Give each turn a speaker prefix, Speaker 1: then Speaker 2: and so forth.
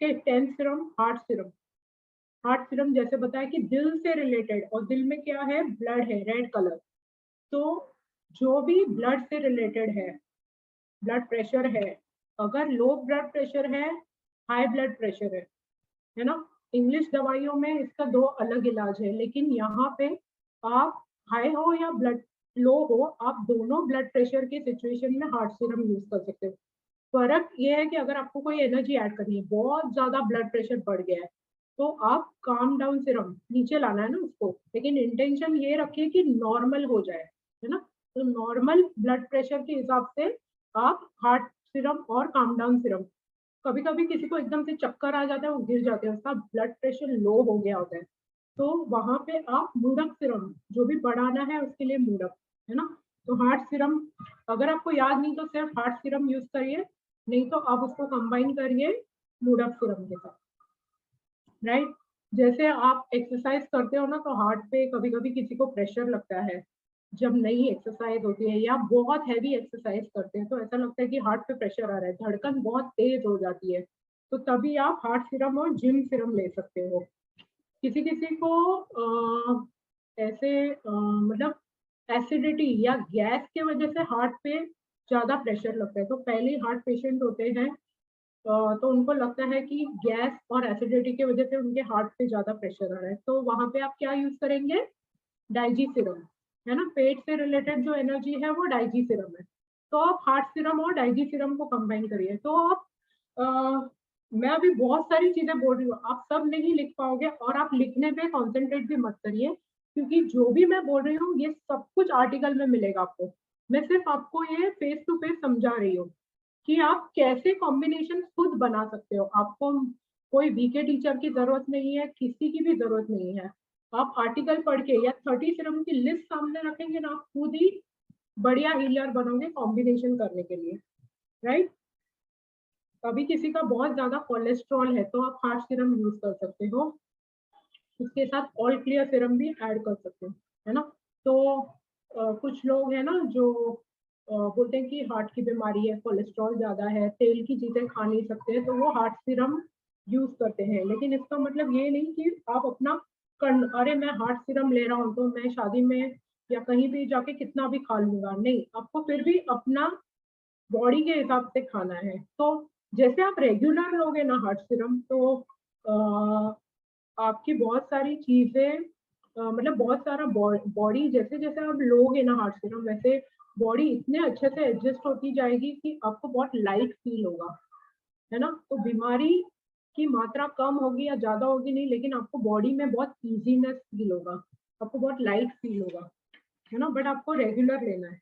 Speaker 1: के 10 serum heart serum. Heart serum जैसे बताया कि दिल से रिलेटेड, और दिल में क्या है, ब्लड है, रेड कलर। तो जो भी ब्लड से रिलेटेड है, ब्लड प्रेशर है, अगर लो ब्लड प्रेशर है, हाई ब्लड प्रेशर है ना, इंग्लिश दवाइयों में इसका 2 अलग इलाज है, लेकिन यहाँ पे आप हाई हो या ब्लड लो हो, आप दोनों ब्लड प्रेशर के सिचुएशन में हार्ट सीरम यूज कर सकते हो। फर्क ये है कि अगर आपको कोई एनर्जी ऐड करनी है, बहुत ज्यादा ब्लड प्रेशर बढ़ गया है, तो आप काम डाउन सीरम नीचे लाना है ना उसको, लेकिन इंटेंशन ये रखिए कि नॉर्मल हो जाए, है ना। तो नॉर्मल ब्लड प्रेशर के हिसाब से आप हार्ट सीरम और काम डाउन सीरम। कभी कभी किसी को एकदम से चक्कर आ जाता है, वो गिर जाते हैं, उसका ब्लड प्रेशर लो हो गया होता है, तो वहां पे आप मूडक सीरम जो भी बढ़ाना है उसके लिए मूडक, है ना। तो हार्ट सीरम अगर आपको याद नहीं तो सिर्फ हार्ट सीरम यूज करिए, नहीं तो आप उसको कंबाइन करिए मूडक सीरम के साथ, राइट। जैसे आप एक्सरसाइज करते हो ना, तो हार्ट पे कभी कभी किसी को प्रेशर लगता है जब नई एक्सरसाइज होती है, या बहुत हैवी एक्सरसाइज करते हैं, तो ऐसा लगता है कि हार्ट पे प्रेशर आ रहा है, धड़कन बहुत तेज हो जाती है, तो तभी आप हार्ट सीरम और जिम सीरम ले सकते हो। किसी किसी को ऐसे मतलब एसिडिटी या गैस के वजह से हार्ट पे ज्यादा प्रेशर लगता है, तो पहले हार्ट पेशेंट होते हैं, तो उनको लगता है कि गैस और एसिडिटी की वजह से उनके हार्ट पे ज्यादा प्रेशर आ रहा है, तो वहां पे आप क्या यूज करेंगे, डाइजी सीरम, है ना। पेट से रिलेटेड जो एनर्जी है वो डाइजी सीरम है, तो आप हार्ट सीरम और डाइजी सीरम को कंबाइन करिए। तो आप मैं अभी बहुत सारी चीजें बोल रही हूँ, आप सब नहीं लिख पाओगे, और आप लिखने पे कॉन्सेंट्रेट भी मत करिए, क्योंकि जो भी मैं बोल रही हूँ ये सब कुछ आर्टिकल में मिलेगा आपको। मैं सिर्फ आपको ये फेस टू फेस समझा रही हूँ कि आप कैसे कॉम्बिनेशन खुद बना सकते हो। आपको कोई वीके टीचर की जरूरत नहीं है, किसी की भी जरूरत नहीं है। आप आर्टिकल पढ़ के या 30 सीरम की लिस्ट सामने रखेंगे ना, आप खुद ही बढ़िया हीलर बनोगे कॉम्बिनेशन करने के लिए, राइट। अभी किसी का बहुत ज्यादा कोलेस्ट्रॉल है, तो आप हार्ट सीरम यूज कर सकते हो, उसके साथ ऑल क्लियर सीरम भी ऐड कर सकते हो, है ना। तो कुछ लोग हैं ना जो बोलते हैं कि हार्ट की बीमारी है, कोलेस्ट्रॉल ज्यादा है, तेल की चीजें खा नहीं सकते हैं, तो वो हार्ट सीरम यूज करते हैं, लेकिन इसका मतलब ये नहीं कि आप अपना अरे मैं हार्ट सीरम ले रहा हूँ तो मैं शादी में या कहीं भी जाके कितना भी खा लूंगा, नहीं, आपको फिर भी अपना बॉडी के हिसाब से खाना है। तो जैसे आप रेगुलर लोगे ना हार्ट सीरम, तो आपकी बहुत सारी चीजें मतलब बहुत सारा बॉडी जैसे जैसे आप लोगे ना हार्ट सीरम, वैसे बॉडी इतने अच्छे से एडजस्ट होती जाएगी कि आपको बहुत लाइट फील होगा, है ना। तो बीमारी की मात्रा कम होगी या ज्यादा होगी नहीं, लेकिन आपको बॉडी में बहुत इजीनेस फील होगा, आपको बहुत लाइट फील होगा, है ना। बट आपको रेगुलर लेना है।